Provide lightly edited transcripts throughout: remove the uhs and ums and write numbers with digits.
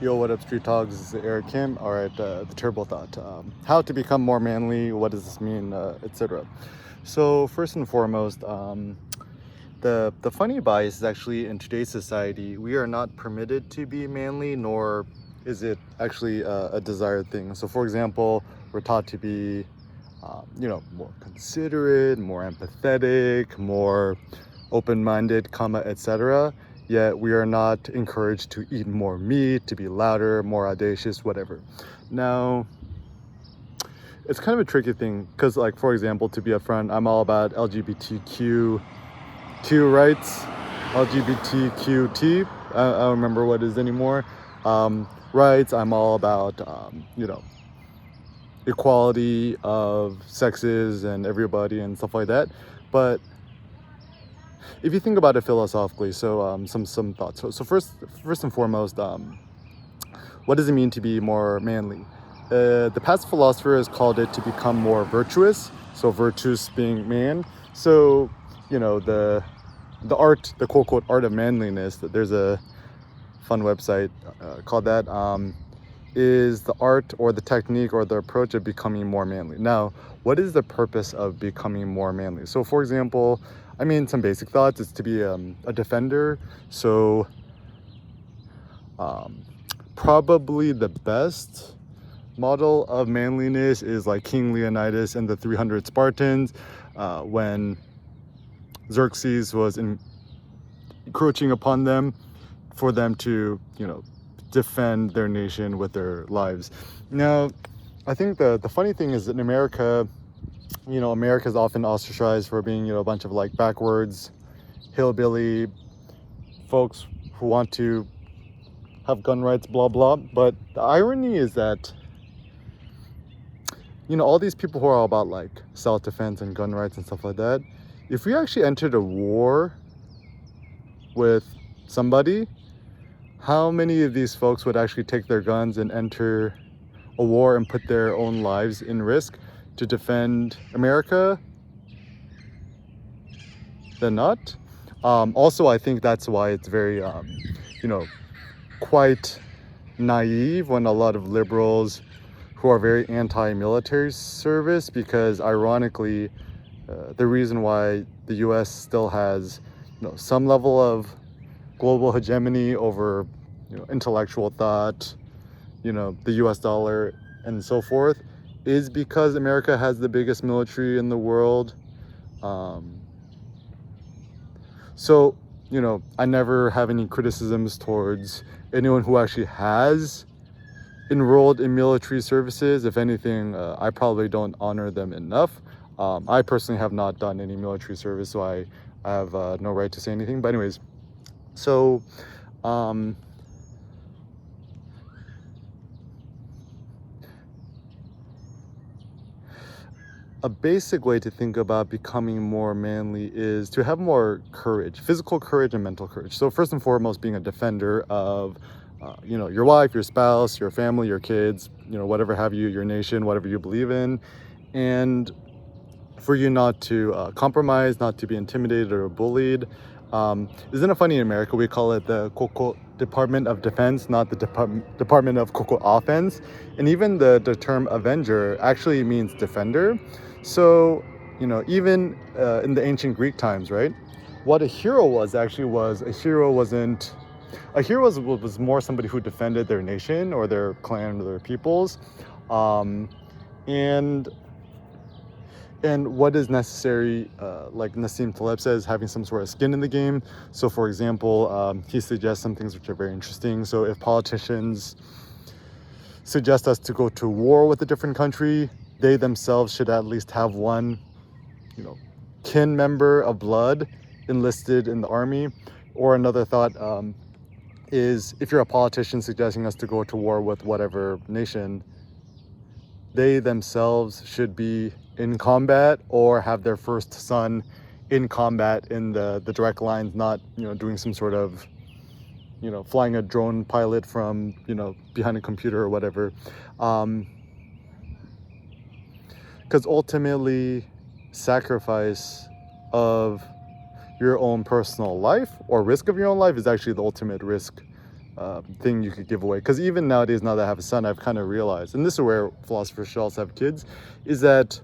Yo, what up, Street Talks? This is Eric Kim. All right, the Turbo Thought. How to become more manly? What does this mean? Etc. So first and foremost, the funny bias is actually in today's society we are not permitted to be manly, nor is it actually a desired thing. So, for example, we're taught to be, more considerate, more empathetic, more open-minded, etc. Yet we are not encouraged to eat more meat, to be louder, more audacious, whatever. Now, it's kind of a tricky thing because, like, for example, to be upfront, I'm all about LGBTQ rights, LGBTQT. I don't remember what it is anymore. Rights. I'm all about, equality of sexes and everybody and stuff like that. But if you think about it philosophically, so some thoughts. So first and foremost, what does it mean to be more manly? The past philosopher has called it to become more virtuous. So virtuous being man. So the art, the quote unquote art of manliness. There's a fun website called that. Is the art or the technique or the approach of becoming more manly. Now, what is the purpose of becoming more manly? So, for example, some basic thoughts is to be a defender. So, probably the best model of manliness is like King Leonidas and the 300 Spartans when Xerxes was encroaching upon them for them to, defend their nation with their lives. Now, I think the funny thing is that in America, America is often ostracized for being, a bunch of like backwards, hillbilly folks who want to have gun rights, blah, blah. But the irony is that, all these people who are all about like self-defense and gun rights and stuff like that, if we actually entered a war with somebody, how many of these folks would actually take their guns and enter a war and put their own lives in risk to defend America? Then not. Also, I think that's why it's very, quite naive when a lot of liberals who are very anti-military service, because ironically, the reason why the U.S. still has, some level of global hegemony over, intellectual thought, the U.S. dollar and so forth, is because America has the biggest military in the world. So, I never have any criticisms towards anyone who actually has enrolled in military services. If anything, I probably don't honor them enough. I personally have not done any military service, so I have no right to say anything. But anyways, so a basic way to think about becoming more manly is to have more courage, physical courage and mental courage. So first and foremost, being a defender of, your wife, your spouse, your family, your kids, whatever have you, your nation, whatever you believe in. And for you not to compromise, not to be intimidated or bullied. Isn't it funny, in America we call it the quote Department of Defense, not the Department of quote offense. And even the term Avenger actually means defender. So, even in the ancient Greek times, right? What a hero was more somebody who defended their nation or their clan or their peoples. And what is necessary, like Nassim Taleb says, having some sort of skin in the game. So, for example, he suggests some things which are very interesting. So if politicians suggest us to go to war with a different country, they themselves should at least have one, kin member of blood enlisted in the army. Or another thought is, if you're a politician suggesting us to go to war with whatever nation, they themselves should be in combat or have their first son in combat in the direct lines, not, doing some sort of, flying a drone pilot from, behind a computer or whatever. Because ultimately, sacrifice of your own personal life or risk of your own life is actually the ultimate risk thing you could give away. Because even nowadays, now that I have a son, I've kind of realized, and this is where philosophers should also have kids, is that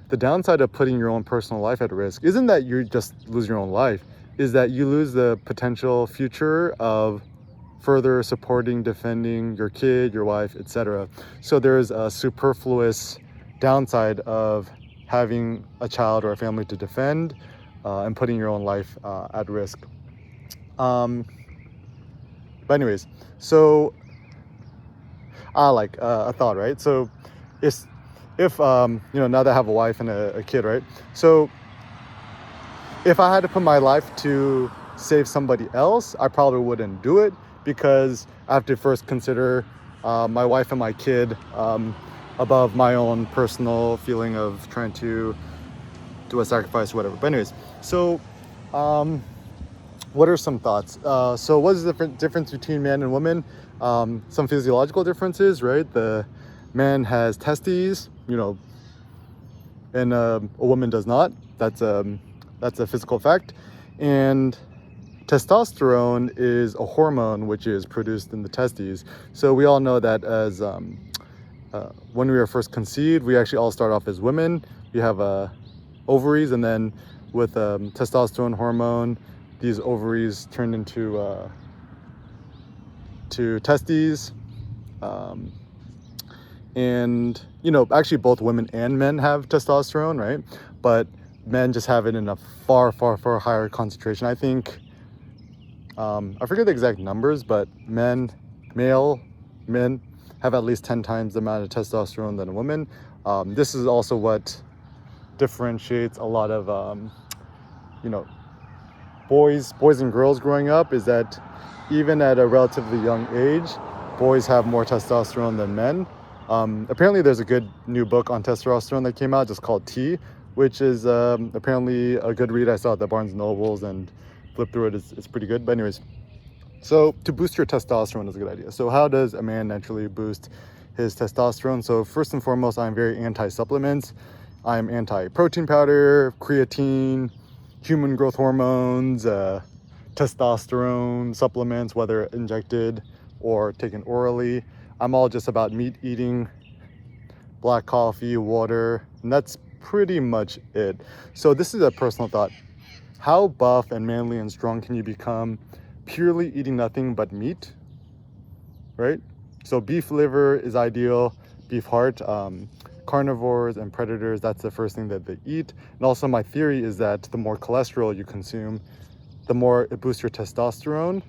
the downside of putting your own personal life at risk isn't that you just lose your own life, is that you lose the potential future of further supporting, defending your kid, your wife, etc. So there's a superfluous downside of having a child or a family to defend and putting your own life at risk. But anyways, so like a thought, right? So if now that I have a wife and a kid, right? So if I had to put my life to save somebody else, I probably wouldn't do it, because I have to first consider my wife and my kid above my own personal feeling of trying to do a sacrifice or whatever. But anyways, so what are some thoughts? So what is the difference between man and woman? Some physiological differences, right? The man has testes, and a woman does not. That's a physical fact. And testosterone is a hormone which is produced in the testes. So we all know that as when we are first conceived, we actually all start off as women. We have ovaries, and then with testosterone hormone, these ovaries turn into testes. And actually both women and men have testosterone, right? But men just have it in a far higher concentration. I think I forget the exact numbers, but male men have at least 10 times the amount of testosterone than a woman. This is also what differentiates a lot of boys and girls growing up, is that even at a relatively young age, boys have more testosterone than men. Apparently there's a good new book on testosterone that came out just called T, which is apparently a good read. I saw it at Barnes & Nobles and flipped through it. It's pretty good. But anyways, so to boost your testosterone is a good idea. So how does a man naturally boost his testosterone? So first and foremost, I'm very anti-supplements. I'm anti-protein powder, creatine, human growth hormones, testosterone supplements, whether injected or taken orally. I'm all just about meat eating, black coffee, water, and that's pretty much it. So this is a personal thought. How buff and manly and strong can you become purely eating nothing but meat, right? So beef liver is ideal, beef heart. Carnivores and predators, that's the first thing that they eat. And also my theory is that the more cholesterol you consume, the more it boosts your testosterone.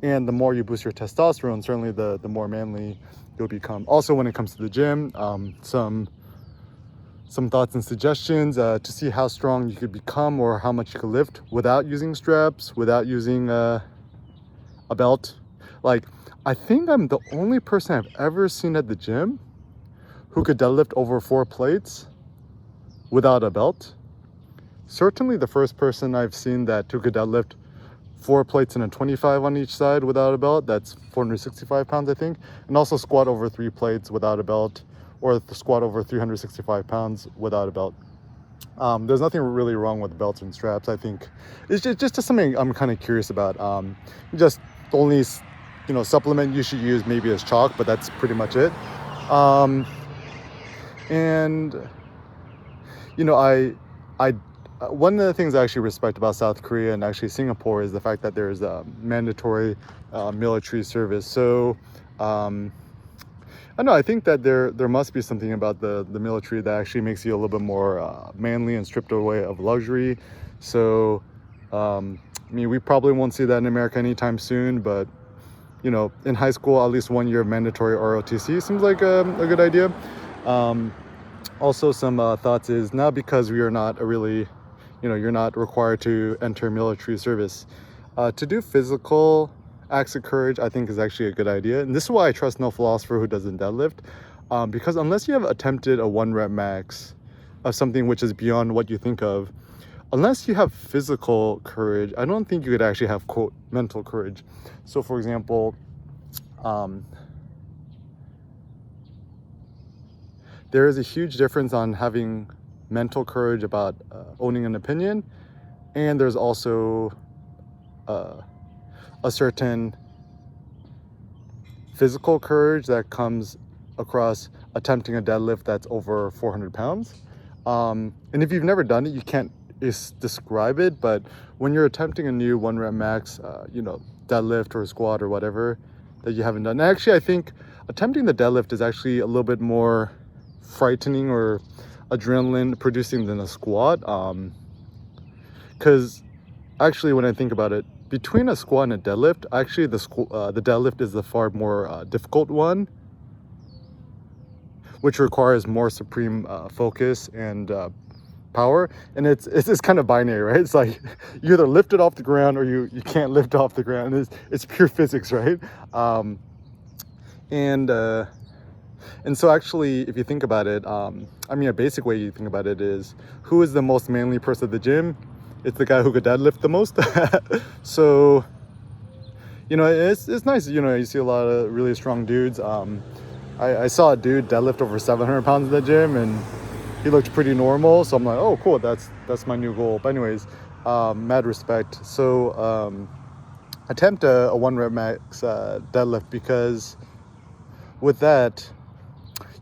And the more you boost your testosterone, certainly the more manly you'll become. Also, when it comes to the gym, some thoughts and suggestions to see how strong you could become or how much you could lift without using straps, without using a belt. Like, I think I'm the only person I've ever seen at the gym who could deadlift over 4 plates without a belt. Certainly the first person I've seen who could deadlift 4 plates and a 25 on each side without a belt, that's 465 pounds, I think. And also squat over 3 plates without a belt, or squat over 365 pounds without a belt. There's nothing really wrong with belts and straps. I think it's just something I'm kind of curious about. Just the only supplement you should use maybe is chalk, but that's pretty much it. And I one of the things I actually respect about South Korea and actually Singapore is the fact that there's a mandatory military service. So I don't know, I think that there must be something about the military that actually makes you a little bit more manly and stripped away of luxury. So we probably won't see that in America anytime soon, but in high school, at least 1 year of mandatory ROTC seems like a good idea. Also, some thoughts is now, because we are not you're not required to enter military service. To do physical acts of courage, I think, is actually a good idea. And this is why I trust no philosopher who doesn't deadlift. Because unless you have attempted a 1 rep max of something which is beyond what you think of, unless you have physical courage, I don't think you could actually have, quote, mental courage. So for example, there is a huge difference on having mental courage about owning an opinion, and there's also a a certain physical courage that comes across attempting a deadlift that's over 400 pounds. And if you've never done it, you can't describe it, but when you're attempting a new 1 rep max, deadlift or a squat or whatever that you haven't done. And actually, I think attempting the deadlift is actually a little bit more frightening or adrenaline producing than a squat. Because actually, when I think about it, between a squat and a deadlift, actually the deadlift is the far more difficult one, which requires more supreme focus and power. And it's kind of binary, right? It's like you either lift it off the ground or you can't lift off the ground. It's pure physics, right? And so actually, if you think about it, a basic way you think about it is, who is the most manly person at the gym? It's the guy who could deadlift the most. So, it's nice. You see a lot of really strong dudes. I saw a dude deadlift over 700 pounds in the gym, and he looked pretty normal. So I'm like, oh, cool. That's my new goal. But anyways, mad respect. So attempt a 1 rep max deadlift, because with that,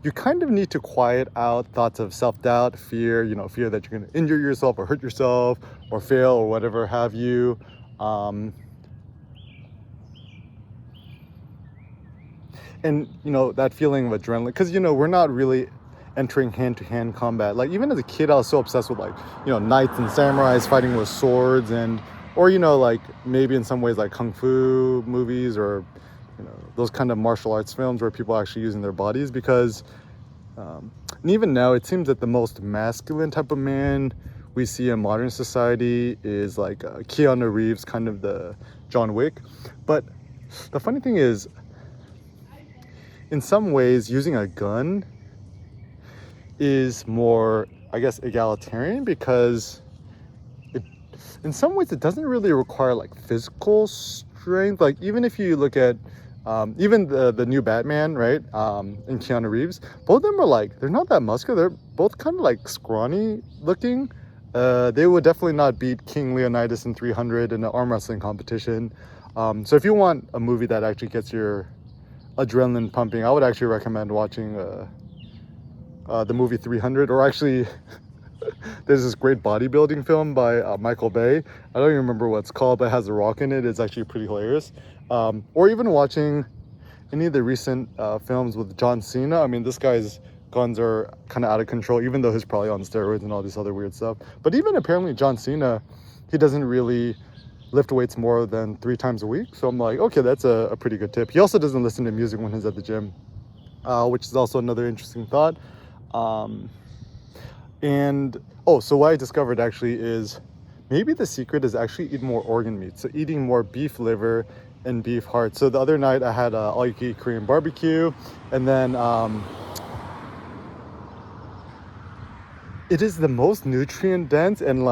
you kind of need to quiet out thoughts of self-doubt, fear, fear that you're going to injure yourself or hurt yourself or fail or whatever have you. And, that feeling of adrenaline, because, we're not really entering hand-to-hand combat. Like, even as a kid, I was so obsessed with, knights and samurais fighting with swords, or maybe in some ways like kung fu movies, or those kind of martial arts films where people are actually using their bodies, because and even now it seems that the most masculine type of man we see in modern society is like Keanu Reeves, kind of the John Wick. But the funny thing is, in some ways, using a gun is more, I guess, egalitarian, because in some ways it doesn't really require like physical strength. Like, even if you look at even the new Batman, right, and Keanu Reeves, both of them are they're not that muscular. They're both kind of like scrawny looking. They would definitely not beat King Leonidas in 300 in an arm wrestling competition. So if you want a movie that actually gets your adrenaline pumping, I would actually recommend watching the movie 300, or actually there's this great bodybuilding film by Michael Bay. I don't even remember what it's called, but it has The Rock in it. It's actually pretty hilarious. Or even watching any of the recent films with John Cena. This guy's guns are kind of out of control, even though he's probably on steroids and all this other weird stuff. But even apparently John Cena, he doesn't really lift weights more than 3 times a week. So I'm like, okay, that's a pretty good tip. He also doesn't listen to music when he's at the gym, which is also another interesting thought. So what I discovered actually is maybe the secret is actually eating more organ meat. So eating more beef liver and beef heart. So the other night I had all-you-can-eat Korean barbecue, and then it is the most nutrient dense, and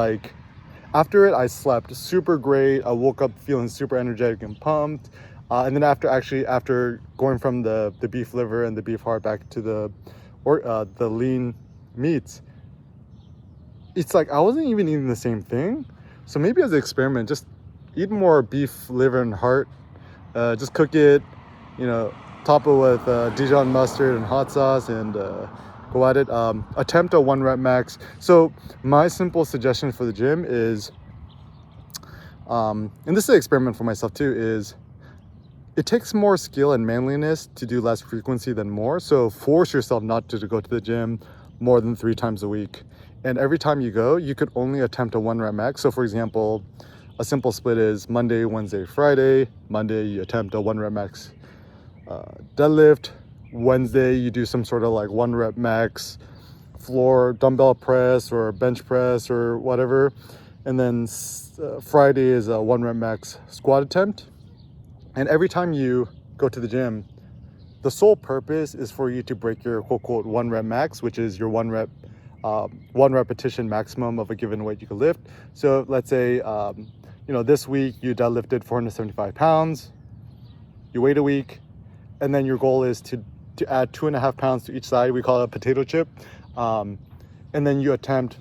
after it I slept super great. I woke up feeling super energetic and pumped. And then after going from the beef liver and the beef heart back to the lean meats, it's like I wasn't even eating the same thing. So maybe as an experiment, just eat more beef liver and heart. Just cook it, top it with Dijon mustard and hot sauce, and go at it. Attempt a 1 rep max. So my simple suggestion for the gym is, and this is an experiment for myself too, is it takes more skill and manliness to do less frequency than more. So force yourself not to go to the gym more than 3 times a week. And every time you go, you could only attempt a 1 rep max. So for example, a simple split is Monday, Wednesday, Friday. Monday, you attempt a 1 rep max deadlift. Wednesday, you do some sort of 1 rep max floor dumbbell press or bench press or whatever. And then Friday is a 1 rep max squat attempt. And every time you go to the gym, the sole purpose is for you to break your quote 1 rep max, which is your 1 repetition maximum of a given weight you can lift. So let's say, this week you deadlifted 475 pounds, you wait a week, and then your goal is to add 2.5 pounds to each side. We call it a potato chip. And then you attempt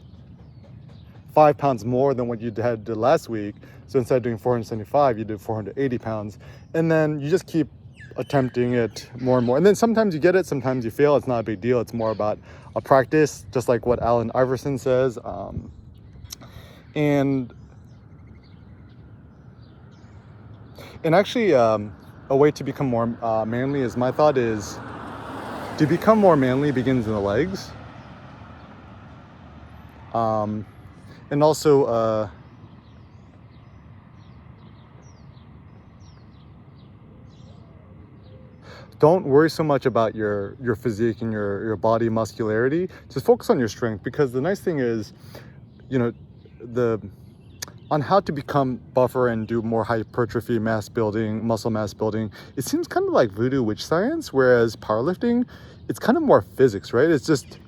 5 pounds more than what you did last week. So instead of doing 475, you did 480 pounds. And then you just keep attempting it more and more. And then sometimes you get it, sometimes you fail. It's not a big deal. It's more about a practice, just like what Allen Iverson says. And actually, a way to become more manly is, my thought is, to become more manly begins in the legs. And also, don't worry so much about your physique and your body muscularity. Just focus on your strength, because the nice thing is, you know, on how to become buffer and do more hypertrophy, mass building, muscle mass building, it seems kind of like voodoo witch science, whereas powerlifting, it's kind of more physics, right? It's just,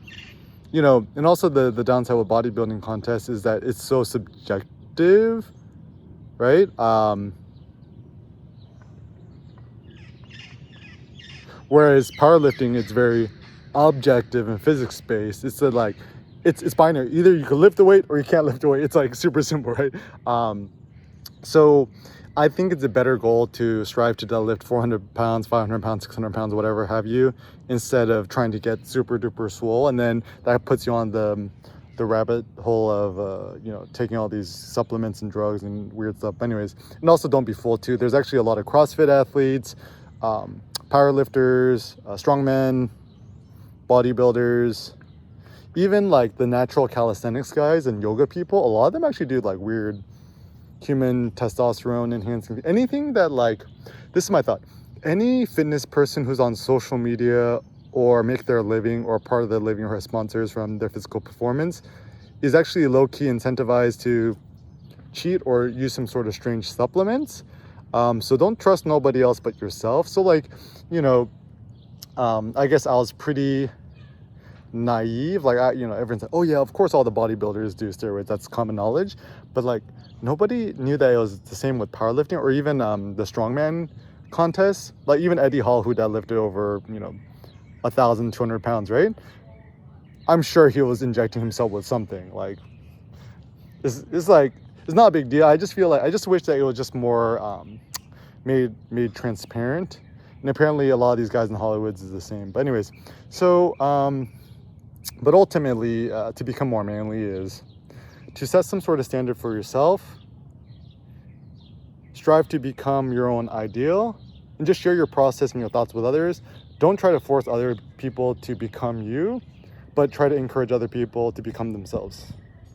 you know, and also the downside with bodybuilding contests is that it's so subjective, right? Whereas powerlifting, it's very objective and physics based. It's like, it's binary. Either you can lift the weight or you can't lift the weight. It's like super simple, right? So I think it's a better goal to strive to deadlift 400 pounds, 500 pounds, 600 pounds, whatever have you, instead of trying to get super duper swole. And then that puts you on the rabbit hole of, you know, taking all these supplements and drugs and weird stuff. Anyways, and also don't be fooled too. There's actually a lot of CrossFit athletes, powerlifters, strongmen, bodybuilders, even like the natural calisthenics guys and yoga people. A lot of them actually do like weird human testosterone enhancing, anything that, like, this is my thought, any fitness person who's on social media or make their living or part of their living or has sponsors from their physical performance is actually low-key incentivized to cheat or use some sort of strange supplements. So don't trust nobody else but yourself. So, like, you know, I guess I was pretty naive. Like, you know, everyone's like, oh yeah, of course all the bodybuilders do steroids. That's common knowledge. But like, nobody knew that it was the same with powerlifting or even the strongman contests. Like even Eddie Hall, who deadlifted over, you know, 1,200 pounds, right? I'm sure he was injecting himself with something. Like, it's like, it's not a big deal. I just feel like, I just wish that it was just more made transparent. And apparently a lot of these guys in Hollywoods is the same. But anyways, so but ultimately, to become more manly is to set some sort of standard for yourself, strive to become your own ideal, and just share your process and your thoughts with others. Don't try to force other people to become you, but try to encourage other people to become themselves.